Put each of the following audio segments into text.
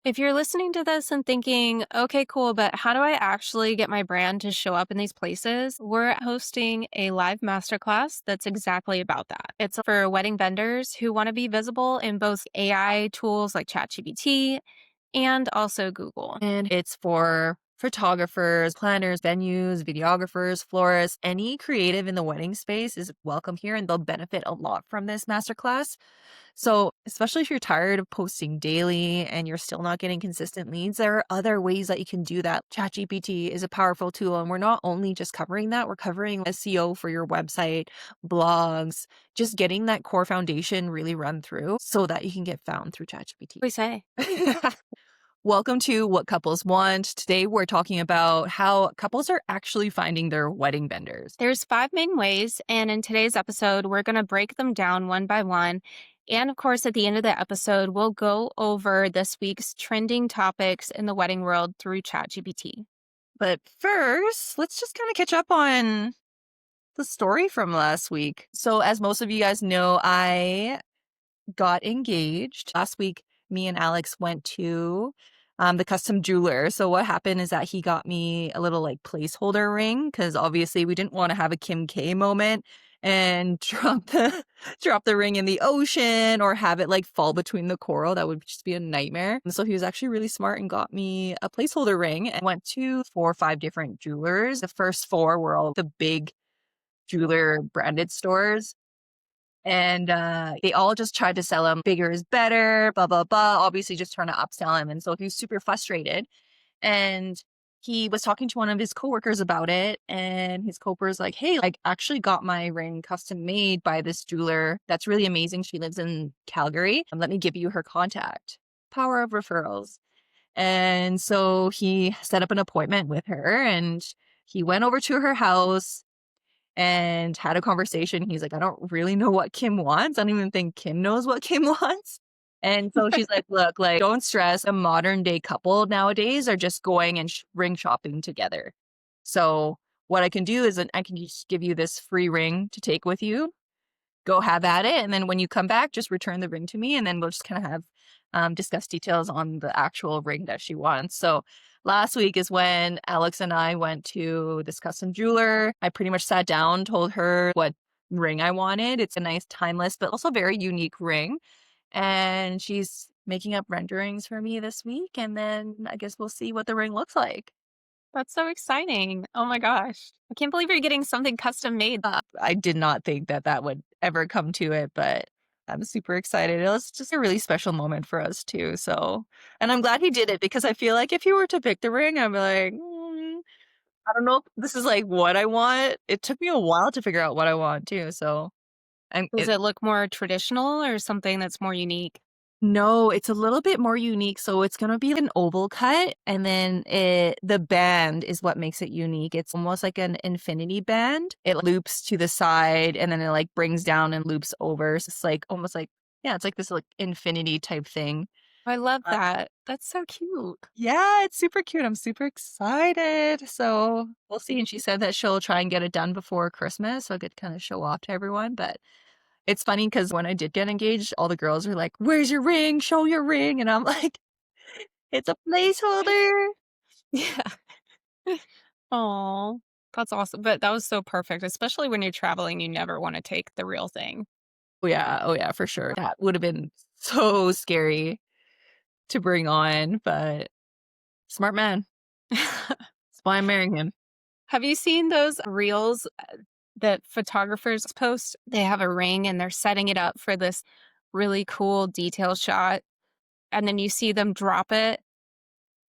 If you're listening to this and thinking, okay, cool, but how do I actually get my brand to show up in these places? We're hosting a live masterclass that's exactly about that. It's for wedding vendors who want to be visible in both AI tools like ChatGPT and also Google. And it's for photographers, planners, venues, videographers, florists, any creative in the wedding space is welcome here and they'll benefit a lot from this masterclass. So, especially if you're tired of posting daily and you're still not getting consistent leads, there are other ways that you can do that. ChatGPT is a powerful tool, and we're not only just covering that, we're covering SEO for your website, blogs, just getting that core foundation really run through so that you can get found through ChatGPT. We say Welcome to What Couples Want. Today, we're talking about how couples are actually finding their wedding vendors. there's five main ways. And in today's episode, we're going to break them down one by one. And of course, at the end of the episode, we'll go over this week's trending topics in the wedding world through ChatGPT. But first, let's just kind of catch up on the story from last week. So, as most of you guys know, I got engaged. Last week, me and Alex went to the custom jeweler. So what happened is that he got me a little like placeholder ring because obviously we didn't want to have a Kim K moment and drop the ring in the ocean or have it like fall between the coral. That would just be a nightmare. And so he was actually really smart and got me a placeholder ring and went to 4 or 5 different jewelers. The first 4 were all the big jeweler branded stores. And they all just tried to sell him bigger is better, blah, blah, blah, obviously just trying to upsell him. And so he was super frustrated. And he was talking to one of his coworkers about it. And his coworker's like, hey, I actually got my ring custom made by this jeweler. That's really amazing. She lives in Calgary. Let me give you her contact. Power of referrals. And so he set up an appointment with her and he went over to her house and had a conversation. He's like, I don't really know what Kim wants. I don't even think Kim knows what Kim wants. And so she's like, look, like, don't stress. A modern day couple nowadays are just going and ring shopping together. So what I can do is I can just give you this free ring to take with you. Go have at it. And then when you come back, just return the ring to me. And then we'll just kind of have discuss details on the actual ring that she wants. So last week is when Alex and I went to this custom jeweler. I pretty much sat down, told her what ring I wanted. It's a nice, timeless, but also very unique ring. And she's making up renderings for me this week. And then I guess we'll see what the ring looks like. That's so exciting. Oh my gosh. I can't believe you're getting something custom made. I did not think that that would ever come to it, but I'm super excited. It was just a really special moment for us too. So, and I'm glad he did it because I feel like if he were to pick the ring, I'd be like, I don't know if this is like what I want. It took me a while to figure out what I want too. So, and Does it look more traditional or something that's more unique? no, it's a little bit more unique. So it's gonna be an oval cut, and then the band is what makes it unique. It's almost like an infinity band. It loops to the side, and then it like brings down and loops over. So it's like almost like yeah, it's like this like infinity type thing. I love Uh, that. That's so cute. yeah, it's super cute. I'm super excited. So we'll see. And she said that she'll try and get it done before Christmas, so I could kind of show off to everyone. But it's funny because when I did get engaged, all the girls are like, "Where's your ring? Show your ring." And I'm like, "It's a placeholder." Yeah. Oh, that's awesome. But that was so perfect, especially when you're traveling, you never want to take the real thing. Oh yeah, for sure. That would have been so scary to bring on, but smart man. That's why I'm marrying him. Have you seen those reels that photographers post? They have a ring and they're setting it up for this really cool detail shot. And then you see them drop it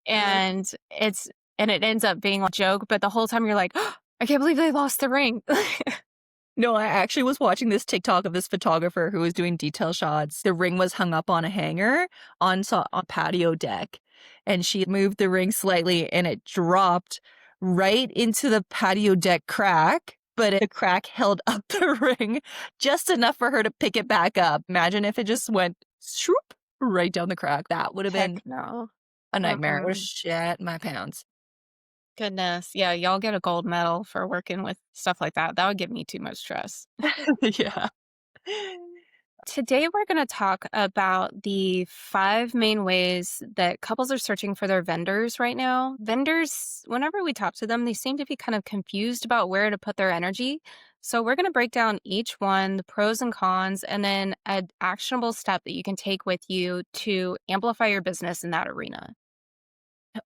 and it ends up being a joke. But the whole time you're like, oh, I can't believe they lost the ring. No, I actually was watching this TikTok of this photographer who was doing detail shots. The ring was hung up on a hanger on patio deck, and she moved the ring slightly, and it dropped right into the patio deck crack. But the crack held up the ring just enough for her to pick it back up. Imagine if it just went swoop right down the crack. That would have been Heck no. a nightmare. It would have Mm-mm. shat my pants. Goodness. Yeah, y'all get a gold medal for working with stuff like that. That would give me too much stress. Yeah. Today, we're going to talk about the five main ways that couples are searching for their vendors right now. Vendors, whenever we talk to them, they seem to be kind of confused about where to put their energy. So, we're going to break down each one, the pros and cons, and then an actionable step that you can take with you to amplify your business in that arena.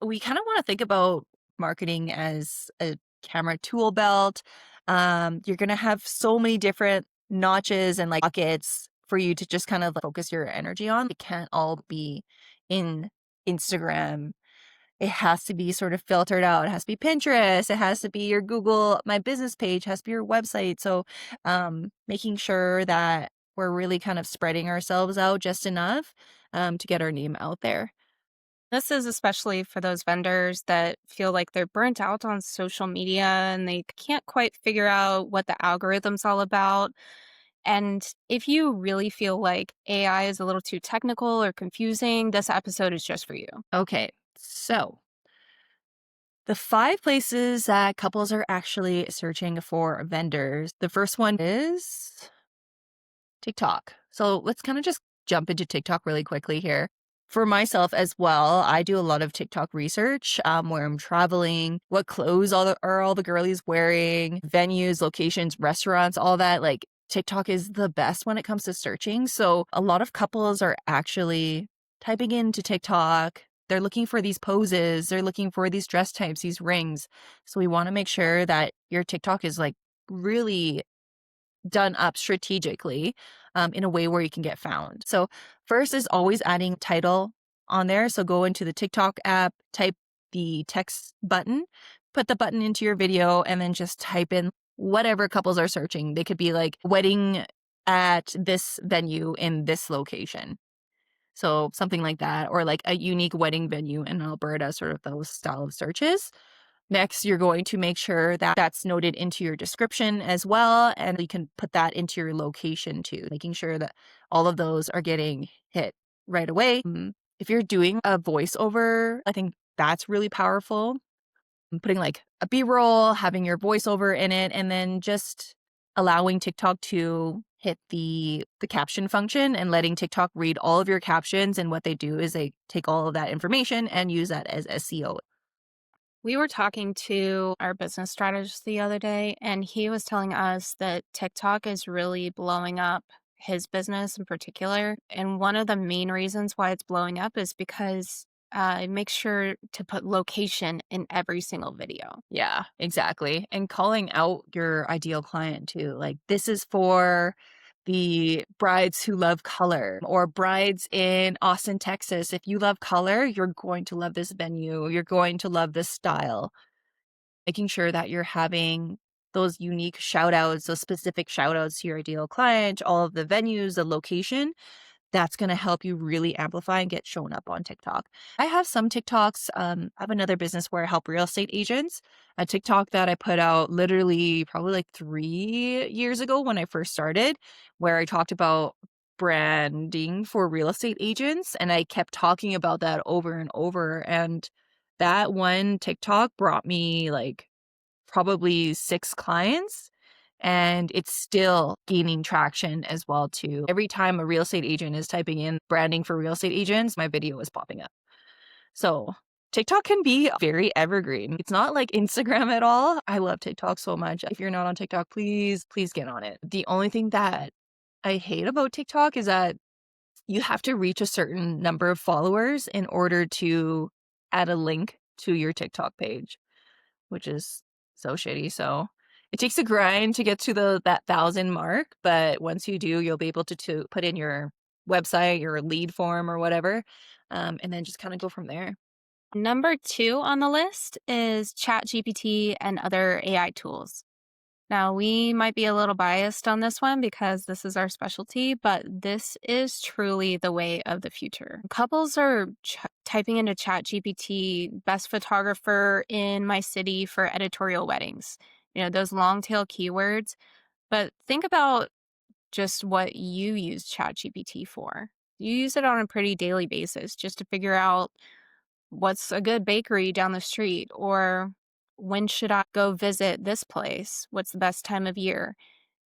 We kind of want to think about marketing as a camera tool belt. You're going to have so many different notches and like buckets for you to just kind of focus your energy on. It can't all be in Instagram. It has to be sort of filtered out. It has to be Pinterest. It has to be your Google My Business page, has to be your website. So, making sure that we're really kind of spreading ourselves out just enough to get our name out there. This is especially for those vendors that feel like they're burnt out on social media and they can't quite figure out what the algorithm's all about. And if you really feel like AI is a little too technical or confusing, this episode is just for you. Okay, so the five places that couples are actually searching for vendors. The first one is TikTok. So let's kind of just jump into TikTok really quickly here. For myself as well, I do a lot of TikTok research where I'm traveling, what clothes are all the girlies wearing, venues, locations, restaurants, all that. Like TikTok is the best when it comes to searching. So a lot of couples are actually typing into TikTok. They're looking for these poses, they're looking for these dress types, these rings. So we want to make sure that your TikTok is like really done up strategically in a way where you can get found. So, first is always adding title on there. So, go into the TikTok app, type the text button, put the button into your video, and then just type in whatever couples are searching. They could be like wedding at this venue in this location. So, something like that, or like a unique wedding venue in Alberta, sort of those style of searches. Next, you're going to make sure that that's noted into your description as well. And you can put that into your location too, making sure that all of those are getting hit right away. If you're doing a voiceover, I think that's really powerful. Putting like a B-roll, having your voiceover in it, and then just allowing TikTok to hit the caption function and letting TikTok read all of your captions. And what they do is they take all of that information and use that as SEO. We were talking to our business strategist the other day, and he was telling us that TikTok is really blowing up his business in particular. And one of the main reasons why it's blowing up is because it makes sure to put location in every single video. Yeah, exactly. And calling out your ideal client too. Like, this is for the brides who love color or brides in Austin, Texas. If you love color, you're going to love this venue. You're going to love this style. Making sure that you're having those unique shout outs, those specific shout outs to your ideal client, all of the venues, the location that's going to help you really amplify and get shown up on TikTok. I have some TikToks. I have another business where I help real estate agents. A TikTok that I put out literally probably like 3 years ago when I first started, where I talked about branding for real estate agents. And I kept talking about that over and over. And that one TikTok brought me like probably 6 clients, and it's still gaining traction as well too. Every time a real estate agent is typing in branding for real estate agents, my video is popping up. So, TikTok can be very evergreen. It's not like Instagram at all. I love TikTok so much. If you're not on TikTok, please get on it. The only thing that I hate about TikTok is that you have to reach a certain number of followers in order to add a link to your TikTok page, which is so shitty. So it takes a grind to get to that 1,000 mark, but once you do, you'll be able to put in your website, your lead form or whatever, and then just kind of go from there. Number two on the list is ChatGPT and other AI tools. Now, we might be a little biased on this one because this is our specialty, but this is truly the way of the future. Couples are typing into ChatGPT, best photographer in my city for editorial weddings, those long tail keywords. But think about just what you use ChatGPT for. You use it on a pretty daily basis just to figure out what's a good bakery down the street, or when should I go visit this place? What's the best time of year?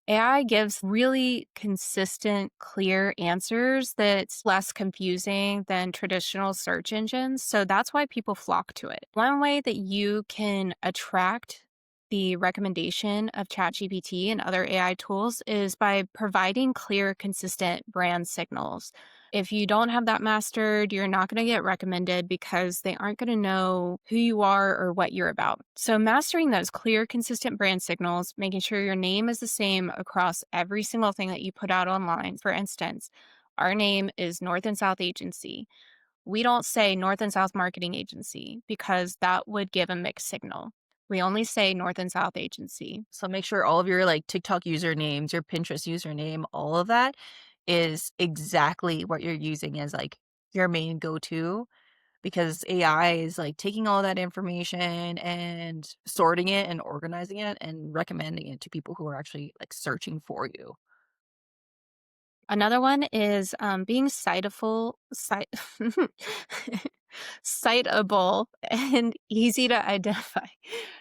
AI gives really consistent, clear answers that's less confusing than traditional search engines. So that's why people flock to it. One way that you can attract the recommendation of ChatGPT and other AI tools is by providing clear, consistent brand signals. If you don't have that mastered, you're not going to get recommended because they aren't going to know who you are or what you're about. So, mastering those clear, consistent brand signals, making sure your name is the same across every single thing that you put out online. For instance, our name is North and South Agency. We don't say North and South Marketing Agency because that would give a mixed signal. We only say North and South Agency. So make sure all of your like TikTok usernames, your Pinterest username, all of that is exactly what you're using as like your main go-to because AI is like taking all that information and sorting it and organizing it and recommending it to people who are actually like searching for you. Another one is being citable and easy to identify.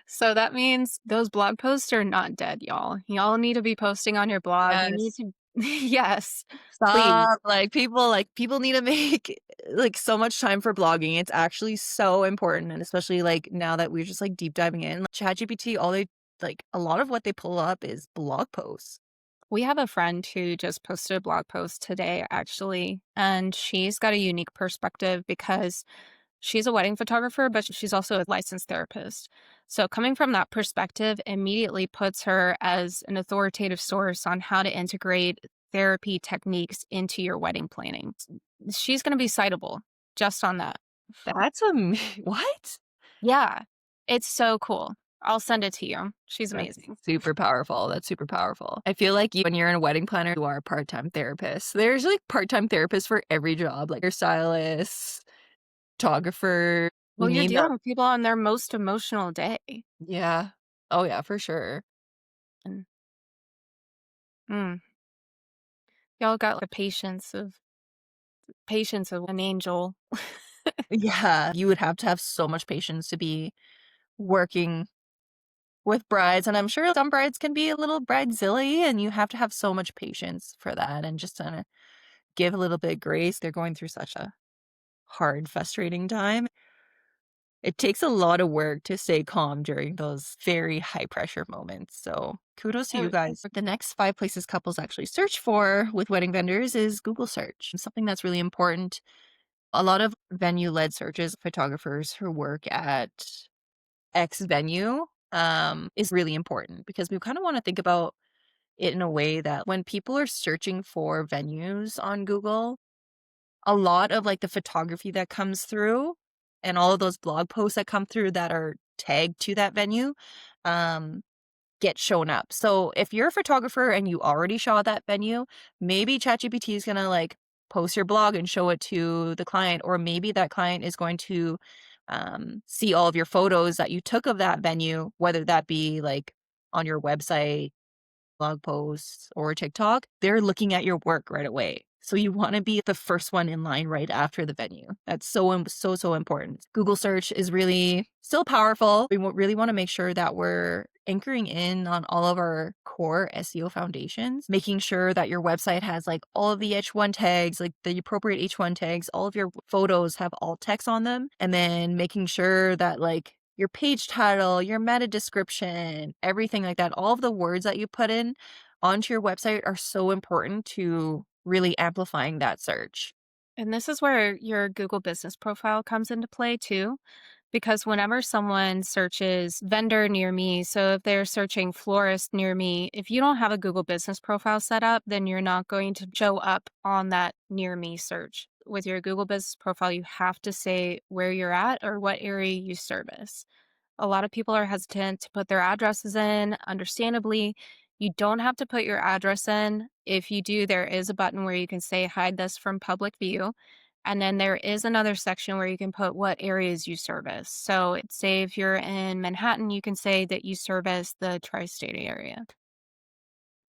So that means those blog posts are not dead, y'all. Y'all need to be posting on your blog. You need Yes. to, yes, please. Stop. Like people need to make like so much time for blogging. It's actually so important. And especially like now that we're just like deep diving in, like, ChatGPT, all they like a lot of what they pull up is blog posts. We have a friend who just posted a blog post today, actually, and she's got a unique perspective because she's a wedding photographer, but she's also a licensed therapist. So, coming from that perspective immediately puts her as an authoritative source on how to integrate therapy techniques into your wedding planning. She's going to be citable just on that. That's what? Yeah, it's so cool. I'll send it to you. She's That's amazing. super powerful. That's super powerful. I feel like when you're in a wedding planner, you are a part-time therapist. There's like part-time therapists for every job, like your stylist, photographer, Well, you you're name them. dealing with people on their most emotional day. Yeah. Oh yeah, for sure. And mm, y'all got the patience of an angel. Yeah. You would have to have so much patience to be working with brides, and I'm sure some brides can be a little bridezilly, and you have to have so much patience for that and just kinda give a little bit of grace. They're going through such a hard, frustrating time. It takes a lot of work to stay calm during those very high pressure moments. So kudos to you Oh, guys. The next 5 places couples actually search for with wedding vendors is Google search. Something that's really important. A lot of venue led searches, photographers who work at X venue is really important because we kind of want to think about it in a way that when people are searching for venues on Google, a lot of like the photography that comes through and all of those blog posts that come through that are tagged to that venue um, get shown up. So if you're a photographer and you already shot that venue, maybe ChatGPT is going to like post your blog and show it to the client, or maybe that client is going to see all of your photos that you took of that venue, whether that be like on your website, blog posts, or TikTok, they're looking at your work right away. So you want to be the first one in line right after the venue. That's so important. Google search is really still powerful. We really want to make sure that we're anchoring in on all of our core SEO foundations, making sure that your website has like all of the H1 tags, like the appropriate H1 tags, all of your photos have alt text on them, and then making sure that like your page title, your meta description, everything like that, all of the words that you put in onto your website are so important to really amplifying that search. and this is where your Google business profile comes into play too. Because whenever someone searches vendor near me, so if they're searching florist near me, if you don't have a Google business profile set up, then you're not going to show up on that near me search. With your Google business profile, you have to say where you're at or what area you service. A lot of people are hesitant to put their addresses in, understandably. You don't have to put your address in. If you do, there is a button where you can say hide this from public view. And then there is another section where you can put what areas you service. So, say if you're in Manhattan, you can say that you service the tri state area.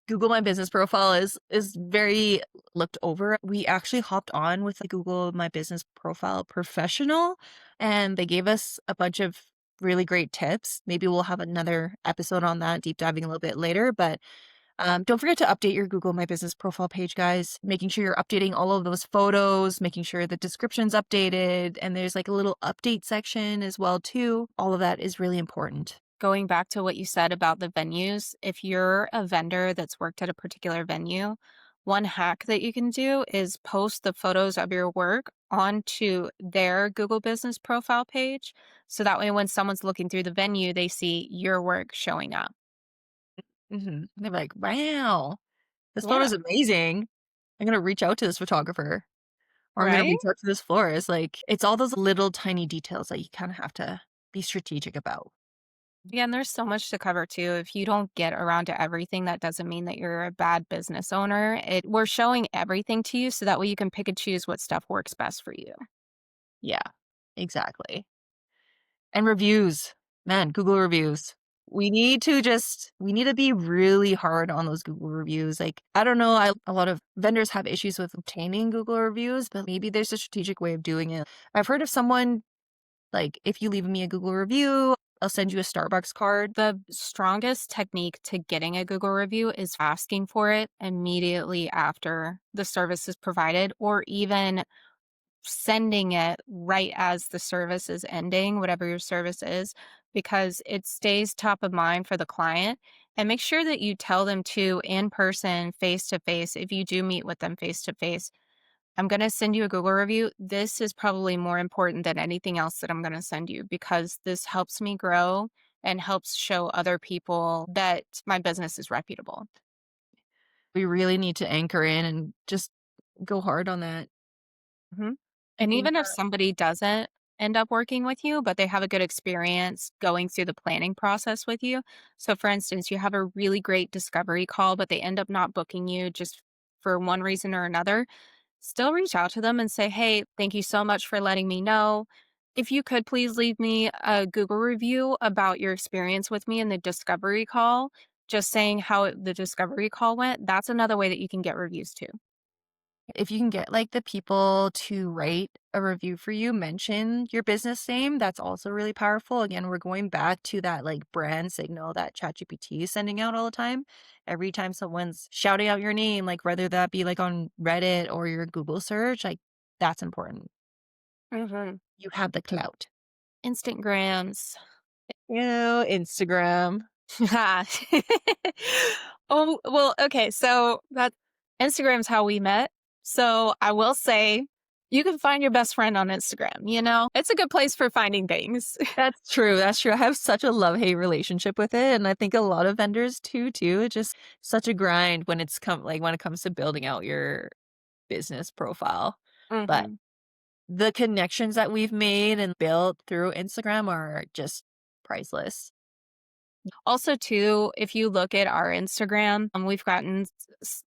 Google My Business profile is very looked over. We actually hopped on with the Google My Business profile professional and they gave us a bunch of really great tips. Maybe we'll have another episode on that, deep diving a little bit later, but Don't forget to update your Google My Business profile page, guys. Making sure you're updating all of those photos, making sure the description's updated, and there's like a little update section as well too. All of that is really important. Going back to what you said about the venues, if you're a vendor that's worked at a particular venue, one hack that you can do is post the photos of your work onto their Google Business profile page. So that way, when someone's looking through the venue, they see your work showing up. They're like, wow, this photo Yeah. is amazing. I'm gonna reach out to this photographer or I'm gonna Right? reach out to this florist. Like it's all those little tiny details that you kind of have to be strategic about. Yeah, and there's so much to cover too. If you don't get around to everything, that doesn't mean that you're a bad business owner. We're showing everything to you so that way you can pick and choose what stuff works best for you. Yeah, exactly. And reviews. Man, Google reviews. We need to be really hard on those Google reviews. Like, I don't know, a lot of vendors have issues with obtaining Google reviews, but maybe there's a strategic way of doing it. I've heard of someone like, if you leave me a Google review, I'll send you a Starbucks card. The strongest technique to getting a Google review is asking for it immediately after the service is provided, or even sending it right as the service is ending, whatever your service is, because it stays top of mind for the client. And make sure that you tell them to in person, face to face, if you do meet with them face to face. I'm going to send you a Google review. This is probably more important than anything else that I'm going to send you because this helps me grow and helps show other people that my business is reputable. We really need to anchor in and just go hard on that. Mhm. I And think even if somebody doesn't end up working with you, but they have a good experience going through the planning process with you. So, for instance, you have a really great discovery call, but they end up not booking you just for one reason or another. Still reach out to them and say, "Hey, thank you so much for letting me know. If you could please leave me a Google review about your experience with me in the discovery call, just saying how the discovery call went." That's another way that you can get reviews too. if you can get like the people to write a review for you, mention your business name, that's also really powerful. Again, we're going back to that like brand signal that ChatGPT is sending out all the time. Every time someone's shouting out your name, like whether that be like on Reddit or your Google search, like that's important. Mhm. You have the clout. Instagrams. Instagram. Oh, well, okay, so that Instagram's how we met. So I will say you can find your best friend on Instagram, you know? It's a good place for finding things. That's true. That's true. I have such a love-hate relationship with it, and I think a lot of vendors too. It's just such a grind when when it comes to building out your business profile. But Mhm. the connections that we've made and built through Instagram are just priceless. Also, too, if you look at our Instagram, we've gotten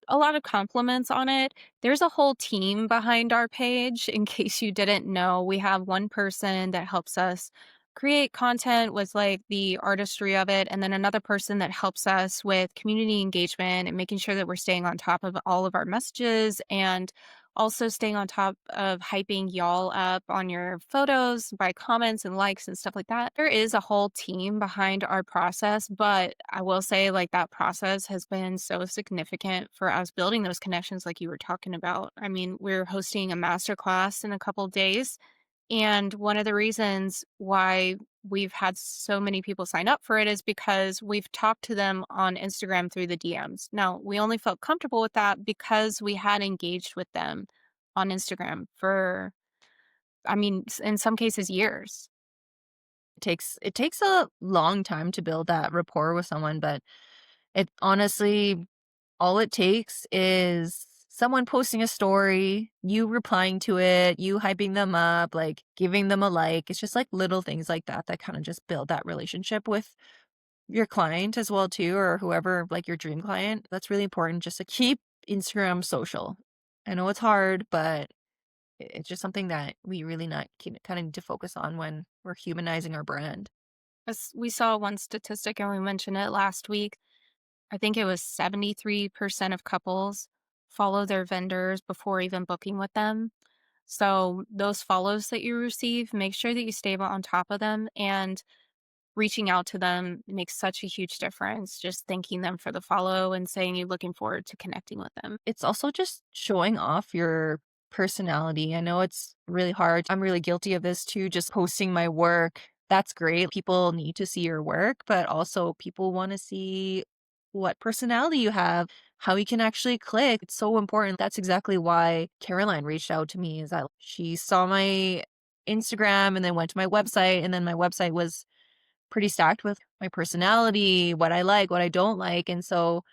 a lot of compliments on it. There's a whole team behind our page. In case you didn't know, we have one person that helps us create content with like the artistry of it, and then another person that helps us with community engagement and making sure that we're staying on top of all of our messages and also staying on top of hyping y'all up on your photos by comments and likes and stuff like that. There is a whole team behind our process, but I will say, like, that process has been so significant for us building those connections, like you were talking about. I mean, we're hosting a masterclass in a couple days. And one of the reasons why we've had so many people sign up for it is because we've talked to them on Instagram through the DMs. Now, we only felt comfortable with that because we had engaged with them on Instagram for, I mean, in some cases, years. It takes a long time to build that rapport with someone, but it honestly all it takes is someone posting a story, you replying to it, you hyping them up, like giving them a like. It's just like little things like that that kind of just build that relationship with your client as well too, or whoever like your dream client. That's really important just to keep Instagram social. I know it's hard, but it's just something that we really not kind of need to focus on when we're humanizing our brand. As we saw one statistic and we mentioned it last week, I think it was 73% of couples follow their vendors before even booking with them. So those follows that you receive, make sure that you stay on top of them. And reaching out to them makes such a huge difference. Just thanking them for the follow and saying you're looking forward to connecting with them. It's also just showing off your personality. I know it's really hard. I'm really guilty of this too, just posting my work. That's great. People need to see your work, but also people want to see what personality you have, how you can actually click. It's so important. That's exactly why Caroline reached out to me is that she saw my Instagram and then went to my website and then my website was pretty stacked with my personality, what I like, what I don't like. And so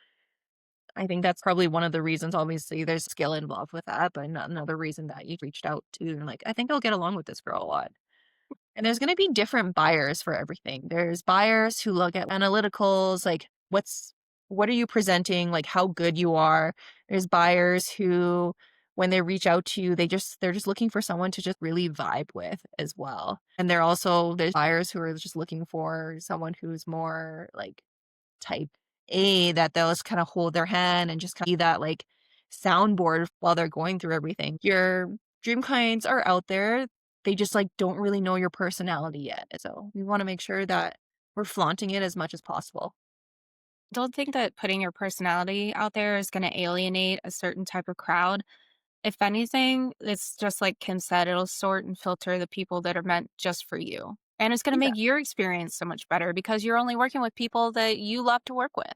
I think that's probably one of the reasons, obviously, there's skill involved with that, but another reason that you reached out to and like, I think I'll get along with this girl a lot. And there's going to be different buyers for everything. There's buyers who look at analyticals, like what are you presenting, like how good you are. There's buyers who, when they reach out to you, they're just looking for someone to just really vibe with as well. And there's buyers who are just looking for someone who's more like type A that they'll just kind of hold their hand and just kind of be that like soundboard while they're going through everything. Your dream clients are out there. They just like don't really know your personality yet. So we want to make sure that we're flaunting it as much as possible. Don't think that putting your personality out there is going to alienate a certain type of crowd. If anything, it's just like Kim said, it'll sort and filter the people that are meant just for you. And it's going to Yeah. make your experience so much better because you're only working with people that you love to work with.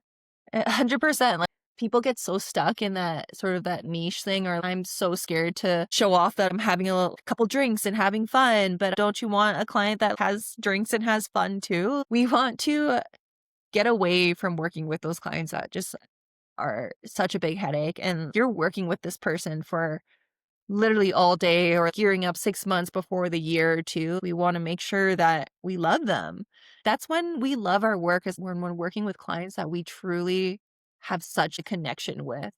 100%. Like people get so stuck in that sort of that niche thing, or I'm so scared to show off that I'm having couple drinks and having fun. But don't you want a client that has drinks and has fun too? We want to get away from working with those clients that just are such a big headache. And you're working with this person for literally all day or gearing up 6 months before the year or two. We want to make sure that we love them. That's when we love our work, is when we're working with clients that we truly have such a connection with.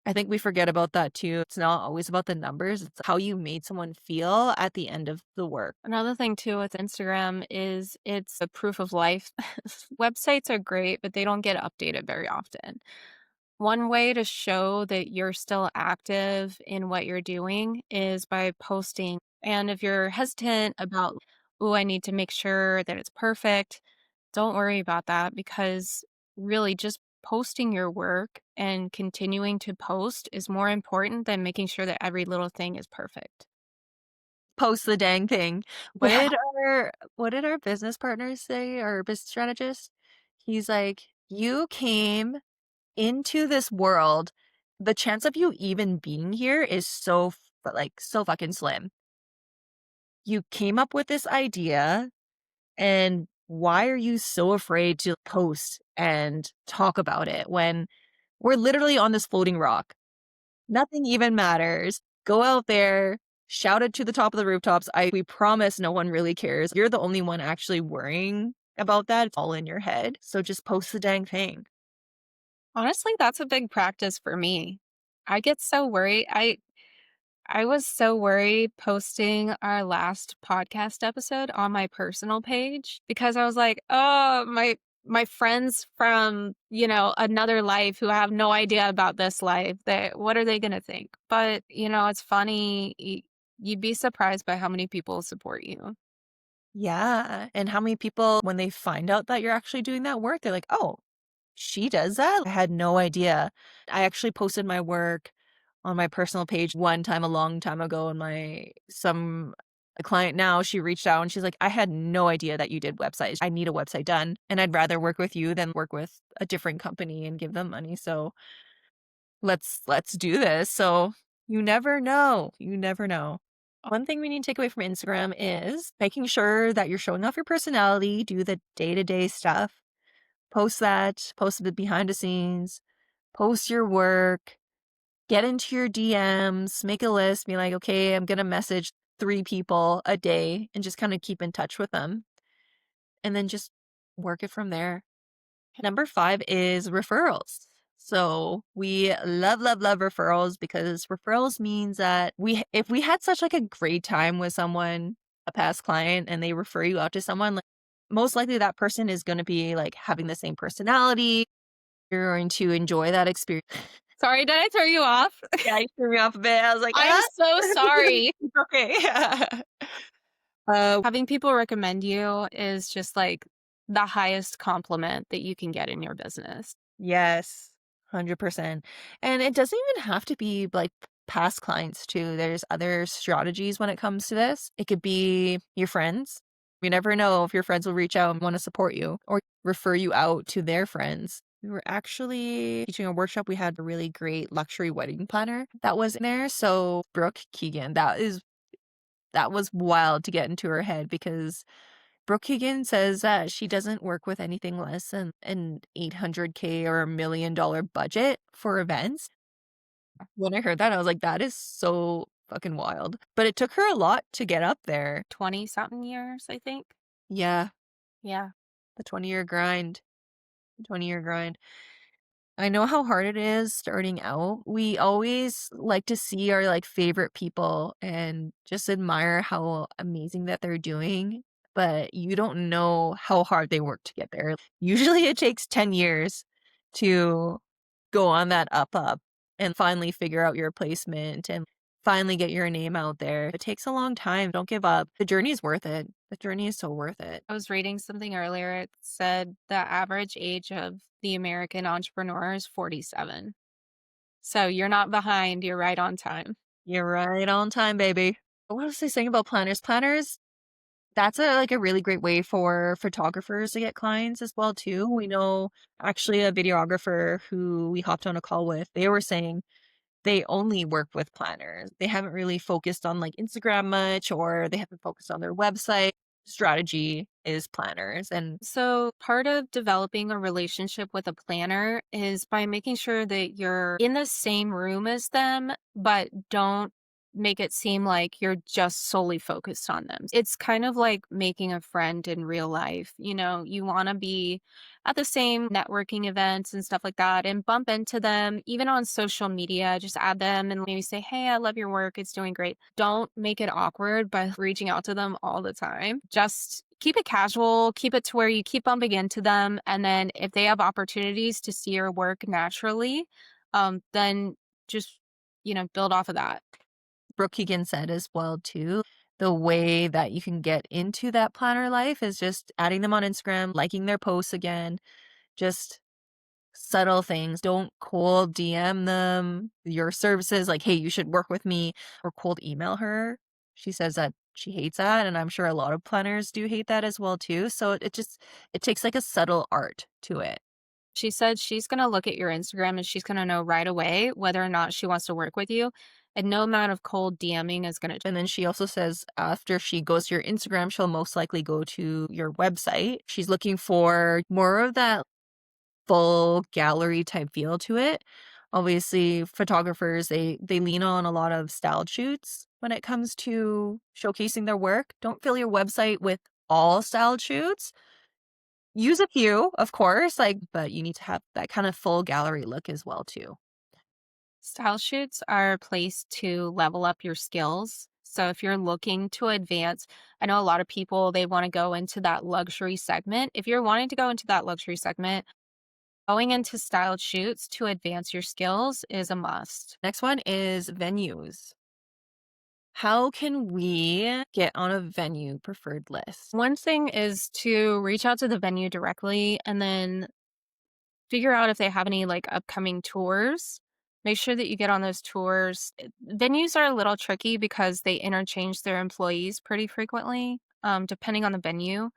I think we forget about that too. It's not always about the numbers, it's how you made someone feel at the end of the work. Another thing too with Instagram is it's a proof of life. Websites are great, but they don't get updated very often. One way to show that you're still active in what you're doing is by posting. And if you're hesitant about, oh, I need to make sure that it's perfect, don't worry about that because really just posting your work and continuing to post is more important than making sure that every little thing is perfect. Post the dang thing. What Yeah. did our business partners say, our business strategist? He's like, "You came into this world, the chance of you even being here is so fucking slim. You came up with this idea, and why are you so afraid to post and talk about it when we're literally on this floating rock? Nothing even matters. Go out there, shout it to the top of the rooftops. We promise no one really cares. You're the only one actually worrying about that. It's all in your head. So just post the dang thing." Honestly, that's a big practice for me. I get so worried. I was so worried posting our last podcast episode on my personal page because I was like, "Oh, my friends from, another life who have no idea about this life, that what are they going to think?" But, it's funny. You'd be surprised by how many people support you. Yeah. And how many people, when they find out that you're actually doing that work, they're like, "Oh, she does that? I had no idea." I actually posted my work on my personal page one time a long time ago, and a client now, she reached out and she's like, "I had no idea that you did websites. I need a website done, and I'd rather work with you than work with a different company and give them money. So let's do this." So you never know. You never know. One thing we need to take away from Instagram is making sure that you're showing off your personality, do the day-to-day stuff. Post the behind the scenes, post your work, get into your DMs, make a list, be like, "Okay, I'm gonna message 3 people a day," and just kinda keep in touch with them, and then just work it from there. Number 5 is referrals. So, we love, love, love referrals because referrals means that if we had such, like, a great time with someone, a past client, and they refer you out to someone, like, most likely that person is gonna be, like, having the same personality. You're going to enjoy that experience. Sorry, did I throw you off? Yeah, you threw me off a bit. I was like, I'm "Ah." so sorry. It's okay. Having people recommend you is just like the highest compliment that you can get in your business. Yes, 100%. And it doesn't even have to be like past clients too. There's other strategies when it comes to this. It could be your friends. You never know if your friends will reach out and want to support you or refer you out to their friends. We were actually teaching a workshop. We had a really great luxury wedding planner that was in there. So Brooke Keegan, that was wild to get into her head because Brooke Keegan says that she doesn't work with anything less than an 800K or $1 million budget for events. When I heard that, I was like, that is so fucking wild. But it took her a lot to get up there. 20 something years, I think. Yeah, Yeah. the 20-year grind. 20-year grind. I know how hard it is starting out. We always like to see our like favorite people and just admire how amazing that they're doing, but you don't know how hard they work to get there. Usually it takes 10 years to go on that up and finally figure out your placement and finally get your name out there. It takes a long time. Don't give up. The journey is worth it. The journey is so worth it. I was reading something earlier. It said the average age of the American entrepreneur is 47. So you're not behind, you're right on time. You're right on time, baby. What was I saying about planners? Planners, that's like a really great way for photographers to get clients as well too. We know actually a videographer who we hopped on a call with, they were saying they only work with planners. They haven't really focused on like Instagram much or they haven't focused on their website. Strategy is planners and So, part of developing a relationship with a planner is by making sure that you're in the same room as them, but don't make it seem like you're just solely focused on them. It's kind of like making a friend in real life. You want to be at the same networking events and stuff like that and bump into them, even on social media. Just add them and maybe say, "Hey, I love your work. It's doing great." Don't make it awkward by reaching out to them all the time. Just keep it casual, keep it to where you keep bumping into them. And then if they have opportunities to see your work naturally, then just, build off of that. Brooke Keegan said as well too. The way that you can get into that planner life is just adding them on Instagram, liking their posts again, just subtle things. Don't cold DM them your services like, "Hey, you should work with me," or cold email her. She says that she hates that, and I'm sure a lot of planners do hate that as well too. So it takes like a subtle art to it. She said she's going to look at your Instagram and she's going to know right away whether or not she wants to work with you. And no amount of cold DMing is going to. And then she also says after she goes to your Instagram, she'll most likely go to your website. She's looking for more of that full gallery type feel to it. Obviously, photographers, they lean on a lot of styled shoots when it comes to showcasing their work. Don't fill your website with all styled shoots. Use a few, of course, like, but you need to have that kind of full gallery look as well too. Style shoots are a place to level up your skills. So if you're looking to advance, I know a lot of people, they want to go into that luxury segment. If you're wanting to go into that luxury segment, going into styled shoots to advance your skills is a must. Next one is venues. How can we get on a venue preferred list? One thing is to reach out to the venue directly and then figure out if they have any like upcoming tours. Make sure that you get on those tours. Venues are a little tricky because they interchange their employees pretty frequently, depending on the venue.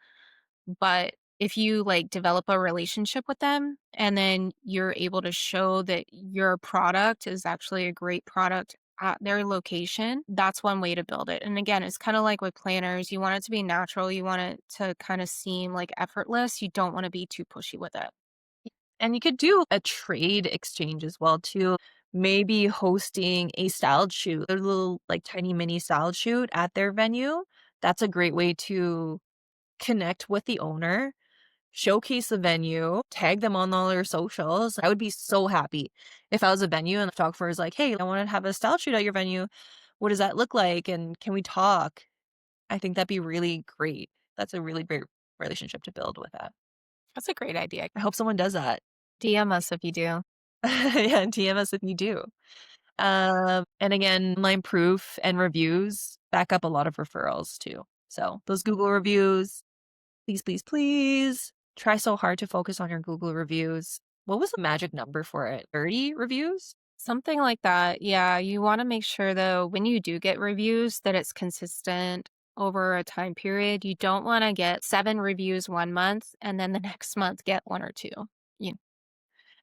But if you like develop a relationship with them and then you're able to show that your product is actually a great product at their location, that's one way to build it. And again, it's kind of like with planners, you want it to be natural, you want it to kind of seem like effortless. You don't want to be too pushy with it. And you could do a trade exchange as well too. Maybe hosting a styled shoot, a little like tiny mini styled shoot at their venue. That's a great way to connect with the owner, showcase the venue, tag them on all their socials. I would be so happy if I was a venue and the photographer is like, "Hey, I want to have a style shoot at your venue. What does that look like? And can we talk?" I think that'd be really great. That's a really great relationship to build with that. That's a great idea. I hope someone does that. DM us if you do. Yeah, DM us if you do. And again, online proof and reviews back up a lot of referrals too. So those Google reviews, please, please, please try so hard to focus on your Google reviews. What was the magic number for it? 30 reviews? Something like that. Yeah, you wanna make sure, though, when you do get reviews that it's consistent over a time period. You don't wanna get 7 reviews 1 month and then the next month get 1 or 2. You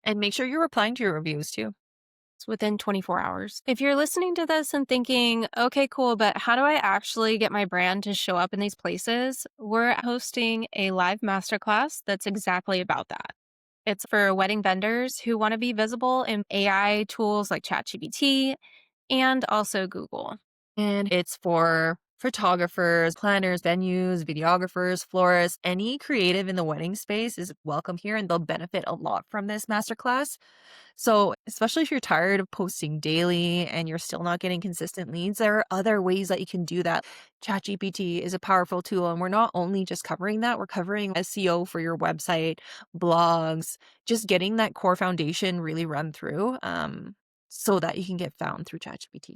And make sure you're replying to your reviews too. It's within 24 hours. If you're listening to this and thinking, okay, cool, but how do I actually get my brand to show up in these places? We're hosting a live masterclass that's exactly about that. It's for wedding vendors who want to be visible in AI tools like ChatGPT and also Google. And it's for photographers, planners, venues, videographers, florists, any creative in the wedding space is welcome here and they'll benefit a lot from this masterclass. So, especially if you're tired of posting daily and you're still not getting consistent leads, there are other ways that you can do that. ChatGPT is a powerful tool, and we're not only just covering that, we're covering SEO for your website, blogs, just getting that core foundation really run through so that you can get found through ChatGPT.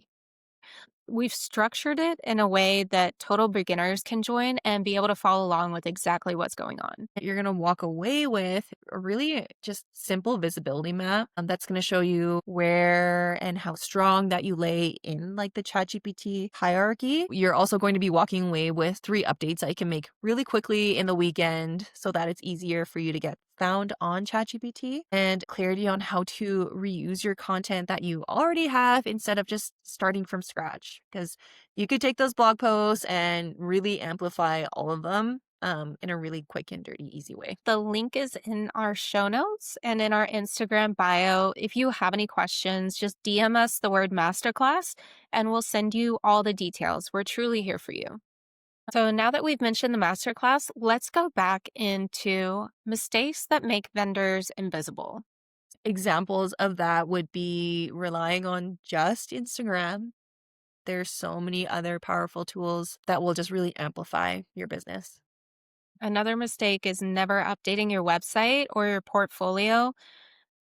We've structured it in a way that total beginners can join and be able to follow along with exactly what's going on. You're going to walk away with a really just simple visibility map that's going to show you where and how strong that you lay in like the ChatGPT hierarchy. You're also going to be walking away with 3 updates that you can make really quickly in the weekend so that it's easier for you to get found on ChatGPT, and clarity on how to reuse your content that you already have instead of just starting from scratch. Because you could take those blog posts and really amplify all of them in a really quick and dirty, easy way. The link is in our show notes and in our Instagram bio. If you have any questions, just DM us the word masterclass and we'll send you all the details. We're truly here for you. So now that we've mentioned the masterclass, let's go back into mistakes that make vendors invisible. Examples of that would be relying on just Instagram. There's so many other powerful tools that will just really amplify your business. Another mistake is never updating your website or your portfolio.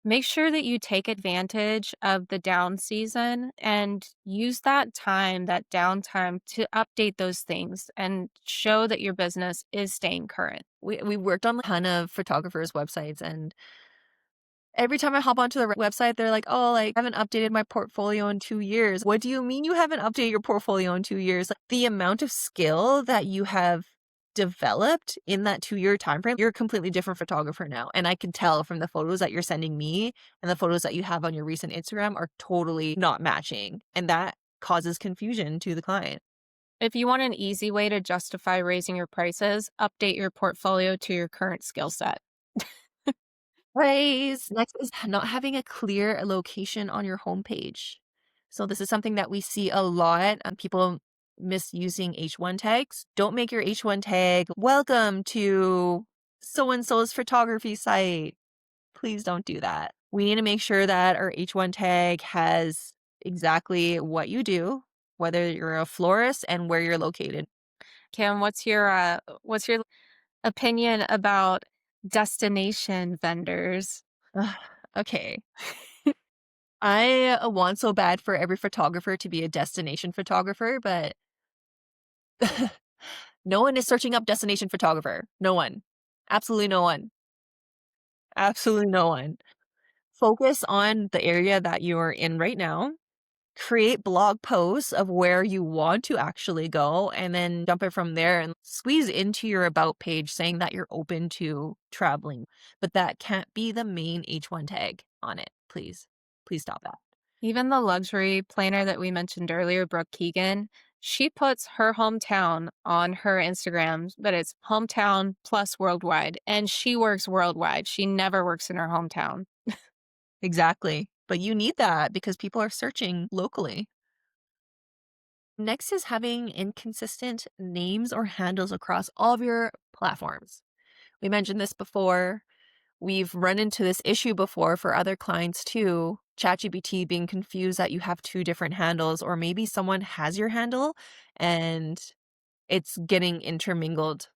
Make sure that you take advantage of the down season and use that time, that downtime, to update those things and show that your business is staying current. We worked on a ton of photographers' websites, and every time I hop onto the website, they're like, "Oh, like, I haven't updated my portfolio in 2 years." What do you mean you haven't updated your portfolio in 2 years? Like, the amount of skill that you have developed in that 2-year time frame, you're a completely different photographer now, and I can tell from the photos that you're sending me and the photos that you have on your recent Instagram are totally not matching, and that causes confusion to the client. If you want an easy way to justify raising your prices, update your portfolio to your current skill set. Praise. Next is not having a clear location on your homepage. So this is something that we see a lot. People misusing H1 tags. Don't make your H1 tag, "Welcome to so and so's photography site." Please don't do that. We need to make sure that our H1 tag has exactly what you do, whether you're a florist and where you're located. Kim, what's your opinion about destination vendors? Ugh, okay. I want so bad for every photographer to be a destination photographer, but no one is searching up destination photographer. No one. Absolutely no one. Absolutely no one. Focus on the area that you're in right now. Create blog posts of where you want to actually go and then dump it from there and squeeze into your about page saying that you're open to traveling. But that can't be the main H1 tag on it. Please. Please stop that. Even the luxury planner that we mentioned earlier, Brooke Keegan, she puts her hometown on her Instagram, but it's hometown plus worldwide. And she works worldwide. She never works in her hometown. Exactly. But you need that because people are searching locally. Next is having inconsistent names or handles across all of your platforms. We mentioned this before. We've run into this issue before for other clients too. ChatGPT being confused that you have 2 different handles, or maybe someone has your handle and it's getting intermingled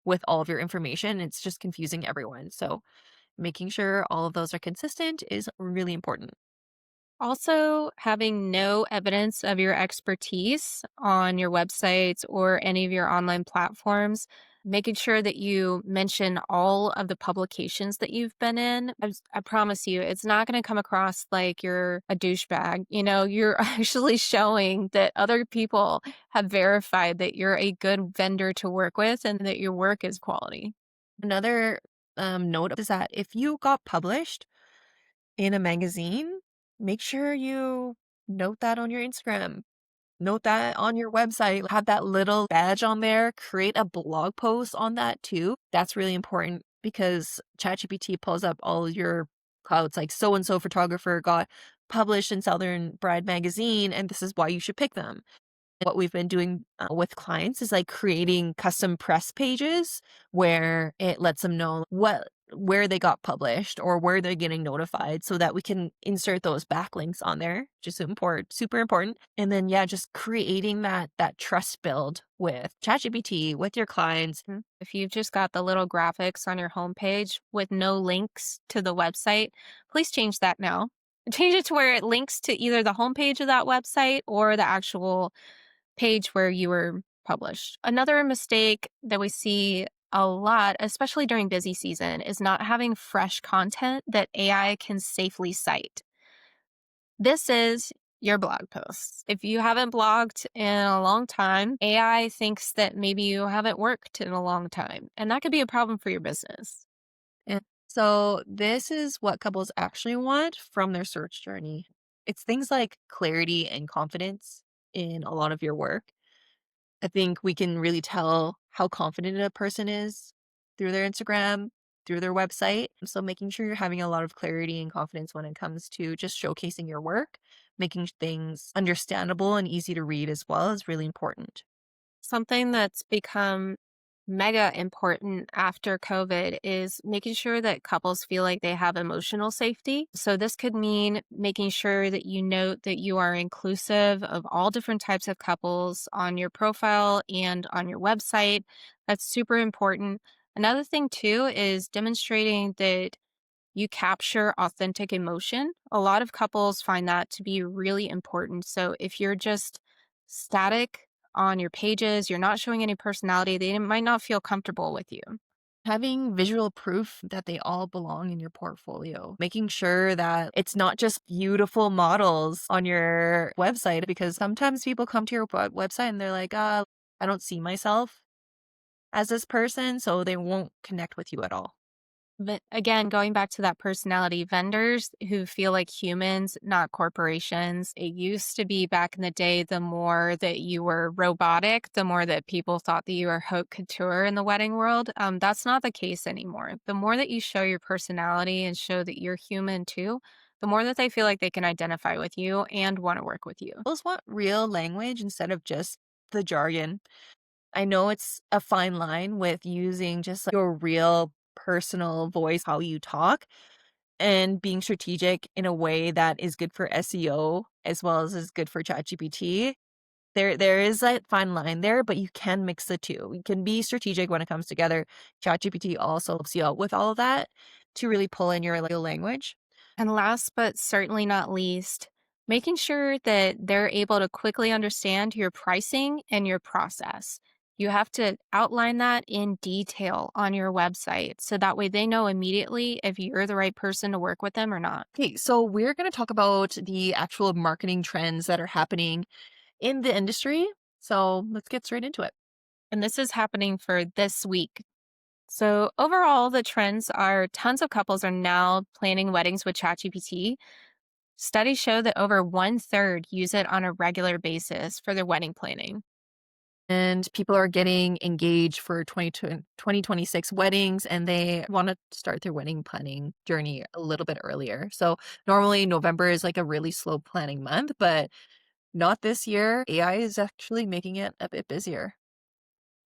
with all of your information. It's just confusing everyone. So making sure all of those are consistent is really important. Also, having no evidence of your expertise on your websites or any of your online platforms, making sure that you mention all of the publications that you've been in. I promise you, it's not going to come across like you're a douchebag. You're actually showing that other people have verified that you're a good vendor to work with and that your work is quality. Another note is that if you got published in a magazine, make sure you note that on your Instagram. Note that on your website, have that little badge on there, create a blog post on that too. That's really important because ChatGPT pulls up all your clouds like so and so photographer got published in Southern Bride magazine and this is why you should pick them. What we've been doing with clients is like creating custom press pages where it lets them know where they got published or where they're getting notified so that we can insert those backlinks on there, which is super important. And then yeah, just creating that trust build with ChatGPT, with your clients. If you've just got the little graphics on your homepage with no links to the website, please change that now. Change it to where it links to either the homepage of that website or the actual page where you were published. Another mistake that we see a lot, especially during busy season, is not having fresh content that AI can safely cite. This is your blog posts. If you haven't blogged in a long time, AI thinks that maybe you haven't worked in a long time, and that could be a problem for your business. And so this is what couples actually want from their search journey. It's things like clarity and confidence in a lot of your work. I think we can really tell how confident a person is through their Instagram, through their website. So making sure you're having a lot of clarity and confidence when it comes to just showcasing your work, making things understandable and easy to read as well is really important. Something that's become mega important after COVID is making sure that couples feel like they have emotional safety. So, this could mean making sure that you note that you are inclusive of all different types of couples on your profile and on your website. That's super important. Another thing, too, is demonstrating that you capture authentic emotion. A lot of couples find that to be really important. So if you're just static on your pages, you're not showing any personality, they might not feel comfortable with you. Having visual proof that they all belong in your portfolio, making sure that it's not just beautiful models on your website, because sometimes people come to your website and they're like, I don't see myself as this person, so they won't connect with you at all. But again, going back to that personality, vendors who feel like humans, not corporations. It used to be back in the day, the more that you were robotic, the more that people thought that you were haute couture in the wedding world. That's not the case anymore. The more that you show your personality and show that you're human too, the more that they feel like they can identify with you and want to work with you. Those want real language instead of just the jargon. I know it's a fine line with using just like your real personal voice, how you talk, and being strategic in a way that is good for SEO as well as is good for ChatGPT. There is a fine line there, but you can mix the two. You can be strategic when it comes together. ChatGPT also helps you out with all of that to really pull in your language. And last but certainly not least, making sure that they're able to quickly understand your pricing and your process. You have to outline that in detail on your website so that way they know immediately if you're the right person to work with them or not. Okay, so we're going to talk about the actual marketing trends that are happening in the industry. So let's get straight into it. And this is happening for this week. So, overall, the trends are tons of couples are now planning weddings with ChatGPT. Studies show that over one third use it on a regular basis for their wedding planning. And people are getting engaged for 2026 weddings and they want to start their wedding planning journey a little bit earlier. So normally November is like a really slow planning month, but not this year. AI is actually making it a bit busier.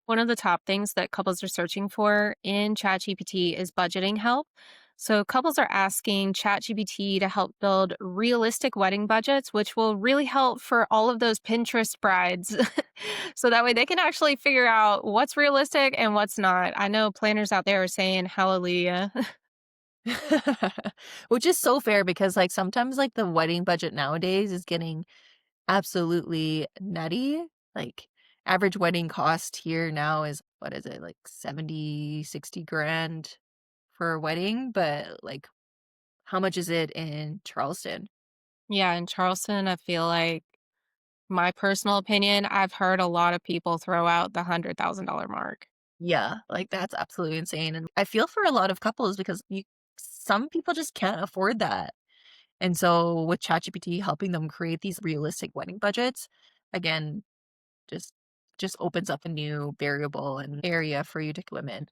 One of the top things that couples are searching for in ChatGPT is budgeting help. So, couples are asking ChatGPT to help build realistic wedding budgets, which will really help for all of those Pinterest brides. So that way they can actually figure out what's realistic and what's not. I know planners out there are saying hallelujah. Which is so fair because, like, sometimes, like, the wedding budget nowadays is getting absolutely nutty. Like, average wedding cost here now is what is it, like 70, 60 grand for a wedding? But, like, how much is it in Charleston? Yeah, in Charleston, I feel like my personal opinion, I've heard a lot of people throw out the $100,000 mark. Yeah, like, that's absolutely insane, and I feel for a lot of couples because you some people just can't afford that. And so with ChatGPT helping them create these realistic wedding budgets, again, just just opens up a new variable and area for you to swim in.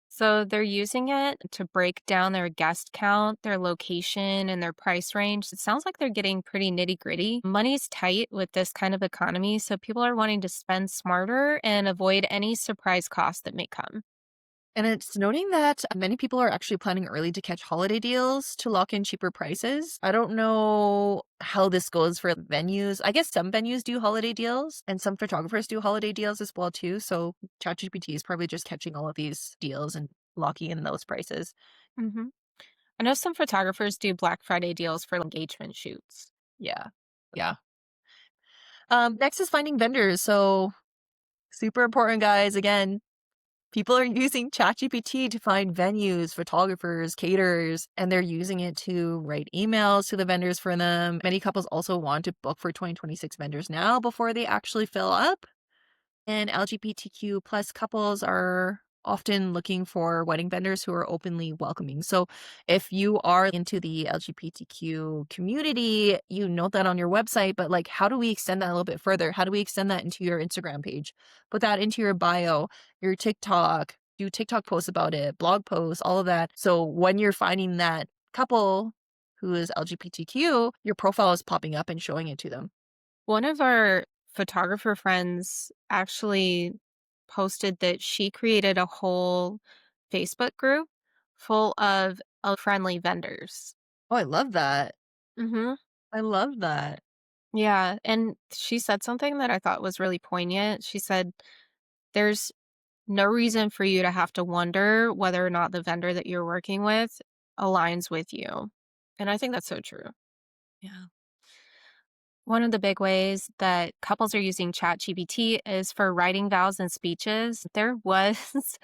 So they're using it to break down their guest count, their location, and their price range. It sounds like they're getting pretty nitty gritty. Money's tight with this kind of economy, so people are wanting to spend smarter and avoid any surprise costs that may come. And it's noting that many people are actually planning early to catch holiday deals to lock in cheaper prices. I don't know how this goes for venues. I guess some venues do holiday deals and some photographers do holiday deals as well too. So ChatGPT is probably just catching all of these deals and locking in those prices. hmm I know some photographers do Black Friday deals for engagement shoots. Yeah. Yeah. Next is finding vendors. So super important, guys. Again, people are using ChatGPT to find venues, photographers, caterers, and they're using it to write emails to the vendors for them. Many couples also want to book for 2026 vendors now before they actually fill up. And LGBTQ plus couples are often looking for wedding vendors who are openly welcoming. So if you are into the LGBTQ community, you note that on your website, but like how do we extend that a little bit further? How do we extend that into your Instagram page? Put that into your bio, your TikTok, do TikTok posts about it, blog posts, all of that. So when you're finding that couple who is LGBTQ, your profile is popping up and showing it to them. One of our photographer friends actually posted that she created a whole Facebook group full of friendly vendors. Oh, I love that. Mhm. I love that. Yeah, and she said something that I thought was really poignant. She said, "There's no reason for you to have to wonder whether or not the vendor that you're working with aligns with you." And I think that's so true. Yeah. One of the big ways that couples are using ChatGPT is for writing vows and speeches. There was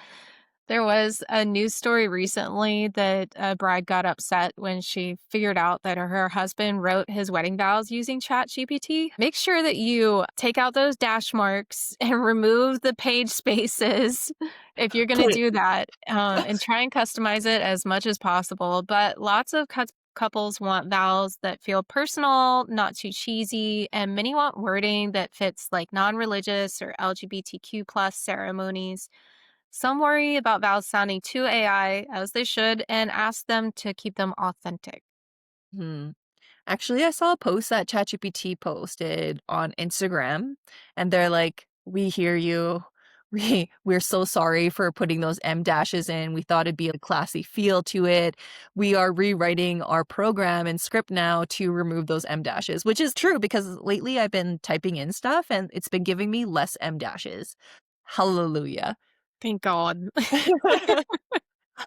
there was a news story recently that a bride got upset when she figured out that her husband wrote his wedding vows using ChatGPT. Make sure that you take out those dash marks and remove the page spaces if you're going to do that, and try and customize it as much as possible. But lots of couples want vows that feel personal, not too cheesy, and many want wording that fits like non-religious or LGBTQ plus ceremonies. Some worry about vows sounding too AI, as they should, and ask them to keep them authentic. Hmm. Actually, I saw a post that ChatGPT posted on Instagram, and they're like, "We hear you. We're so sorry for putting those M dashes in. We thought it'd be a classy feel to it. We are rewriting our program and script now to remove those M dashes," which is true because lately I've been typing in stuff and it's been giving me less M dashes. Hallelujah. Thank God.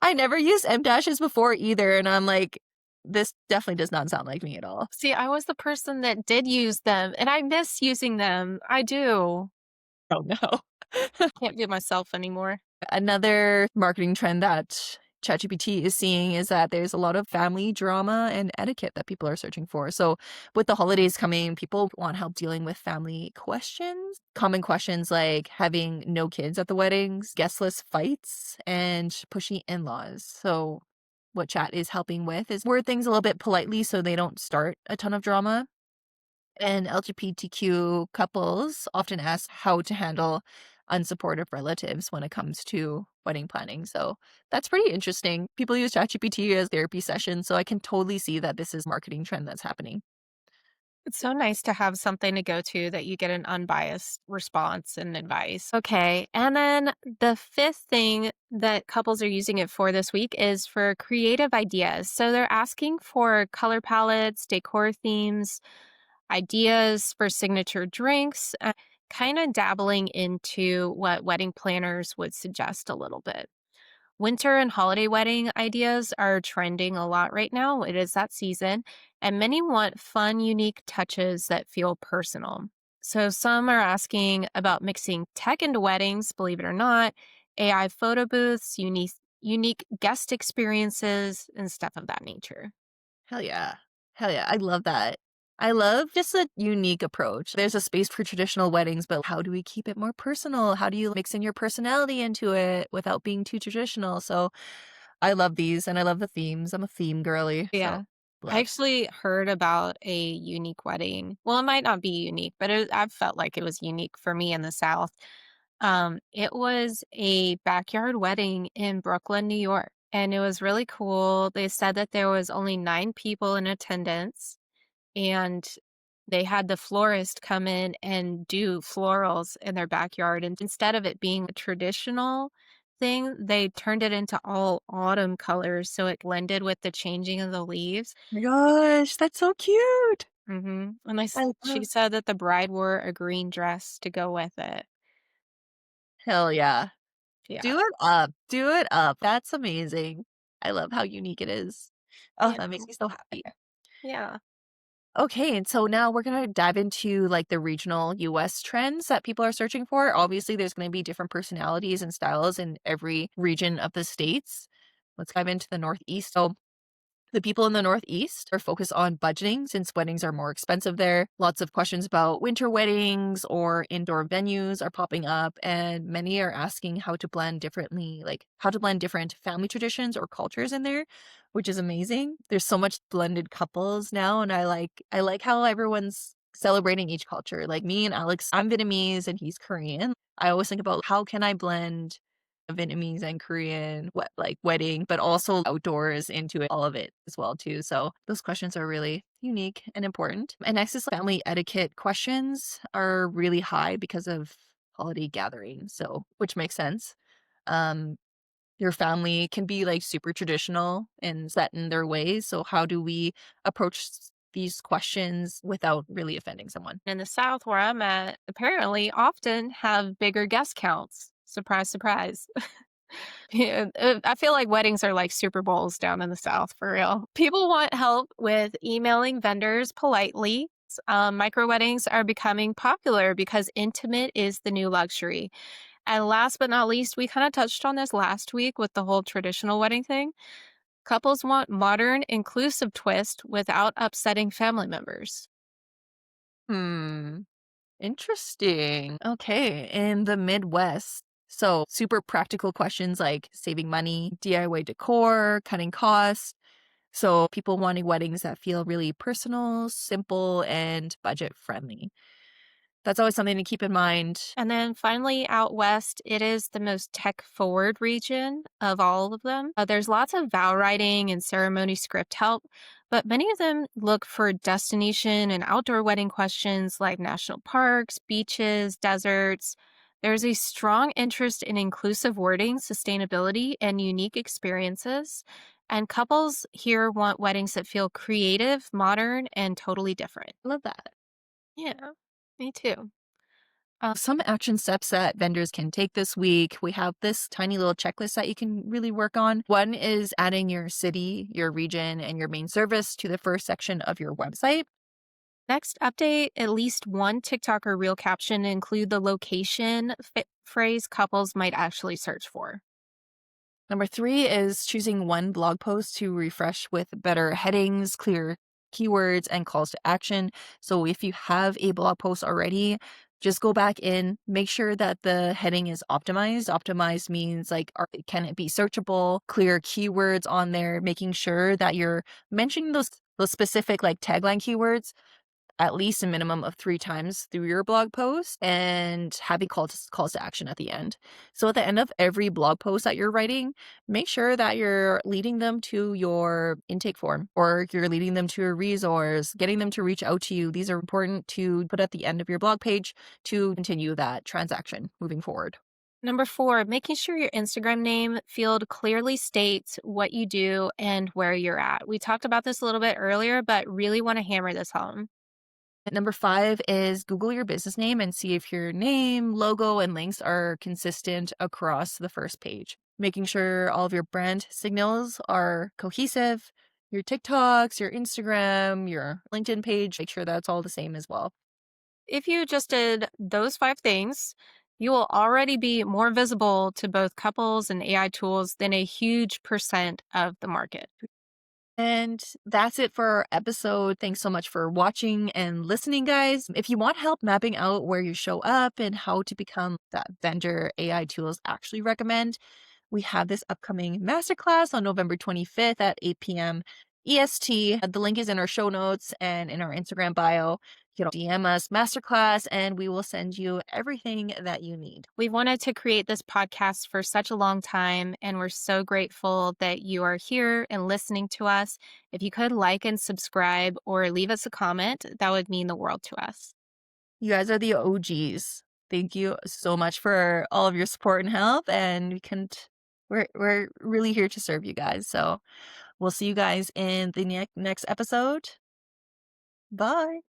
I never used M dashes before either, and I'm like, this definitely does not sound like me at all. See, I was the person that did use them, and I miss using them. I do. Oh, no. Can't be myself anymore. Another marketing trend that ChatGPT is seeing is that there's a lot of family drama and etiquette that people are searching for. So, with the holidays coming, people want help dealing with family questions. Common questions like having no kids at the weddings, guest list fights, and pushy in laws. So, what chat is helping with is word things a little bit politely so they don't start a ton of drama. And LGBTQ couples often ask how to handle unsupportive relatives when it comes to wedding planning. So that's pretty interesting. People use ChatGPT as therapy sessions, so I can totally see that this is marketing trend that's happening. It's so nice to have something to go to that you get an unbiased response and advice. Okay. And then the fifth thing that couples are using it for this week is for creative ideas. So they're asking for color palettes, decor themes, ideas for signature drinks, kind of dabbling into what wedding planners would suggest a little bit. Winter and holiday wedding ideas are trending a lot right now. It is that season, and many want fun, unique touches that feel personal. So, some are asking about mixing tech into weddings, believe it or not, AI photo booths, unique guest experiences, and stuff of that nature. Hell yeah. Hell yeah. I love that. I love just a unique approach. There's a space for traditional weddings, but how do we keep it more personal? How do you mix in your personality into it without being too traditional? So I love these and I love the themes. I'm a theme girly. So Yeah. I love. actually heard about a unique wedding. Well, it might not be unique, but I felt like it was unique for me in the South. It was a backyard wedding in Brooklyn, New York, and it was really cool. They said that there was only 9 people in attendance, and they had the florist come in and do florals in their backyard. And instead of it being a traditional thing, they turned it into all autumn colors. So it blended with the changing of the leaves. My gosh, that's so cute. And I she love. said that the bride wore a green dress to go with it. Hell yeah. Yeah. Do it up. Do it up. That's amazing. I love how unique it is. Oh, Yeah. that makes me so happy. Yeah. Okay, and so now we're gonna dive into like the regional US trends that people are searching for. Obviously, there's gonna be different personalities and styles in every region of the states. Let's dive into the Northeast. So the people in the Northeast are focused on budgeting since weddings are more expensive there. Lots of questions about winter weddings or indoor venues are popping up, and many are asking how to blend differently, like how to blend different family traditions or cultures in there, which is amazing. There's so much blended couples now, and I like how everyone's celebrating each culture. Like me and Alex, I'm Vietnamese and he's Korean. I always think about how can I blend Vietnamese and Korean like wedding, but also outdoors into it, all of it as well too. So those questions are really unique and important. And next is family etiquette questions are really high because of holiday gatherings. So which makes sense. Um your family can be like super traditional and set in their ways. So how do we approach these questions without really offending someone? In the South, where I'm at, apparently often have bigger guest counts. Surprise, surprise. Yeah, I feel like weddings are like Super Bowls down in the South for real. People want help with emailing vendors politely. Micro weddings are becoming popular because intimate is the new luxury. And last but not least, we kind of touched on this last week with the whole traditional wedding thing. Couples want modern, inclusive twist without upsetting family members. Hmm. Interesting. Okay. In the Midwest. So, super practical questions like saving money, DIY decor, cutting costs. So, people wanting weddings that feel really personal, simple, and budget friendly. That's always something to keep in mind. And then finally, out west, it is the most tech forward region of all of them. There's lots of vow writing and ceremony script help, but many of them look for destination and outdoor wedding questions like national parks, beaches, deserts. There's a strong interest in inclusive wording, sustainability, and unique experiences. And couples here want weddings that feel creative, modern, and totally different. I love that. Yeah, me too. Uh, Some action steps that vendors can take this week. We have this tiny little checklist that you can really work on. One is adding your city, your region, and your main service to the first section of your website. Next, update at least one TikTok or reel caption to include the location phrase couples might actually search for. Number three is choosing one blog post to refresh with better headings, clear keywords, and calls to action. So if you have a blog post already, just go back in, make sure that the heading is optimized. Optimized means like, can it be searchable, clear keywords on there, making sure that you're mentioning those specific like tagline keywords at least a minimum of 3 times through your blog post and having calls to action at the end. So at the end of every blog post that you're writing, make sure that you're leading them to your intake form or you're leading them to a resource, getting them to reach out to you. These are important to put at the end of your blog page to continue that transaction moving forward. Number 4, making sure your Instagram name field clearly states what you do and where you're at. We talked about this a little bit earlier, but really want to hammer this home. Number 5 is Google your business name and see if your name, logo, and links are consistent across the first page. Making sure all of your brand signals are cohesive. Your TikToks, your Instagram, your LinkedIn page, make sure that's all the same as well. If you just did those 5 things, you will already be more visible to both couples and AI tools than a huge percent of the market. And that's it for our episode. Thanks so much for watching and listening, guys. If you want help mapping out where you show up and how to become that vendor AI tools actually recommend, we have this upcoming masterclass on November 25th at 8 p.m. EST. The link is in our show notes and in our Instagram bio. You can DM us masterclass and we will send you everything that you need. We've wanted to create this podcast for such a long time, and we're so grateful that you are here and listening to us. If you could like and subscribe or leave us a comment, that would mean the world to us. You guys are the OGs. Thank you so much for all of your support and help. And we're really here to serve you guys. So we'll see you guys in the next episode. Bye.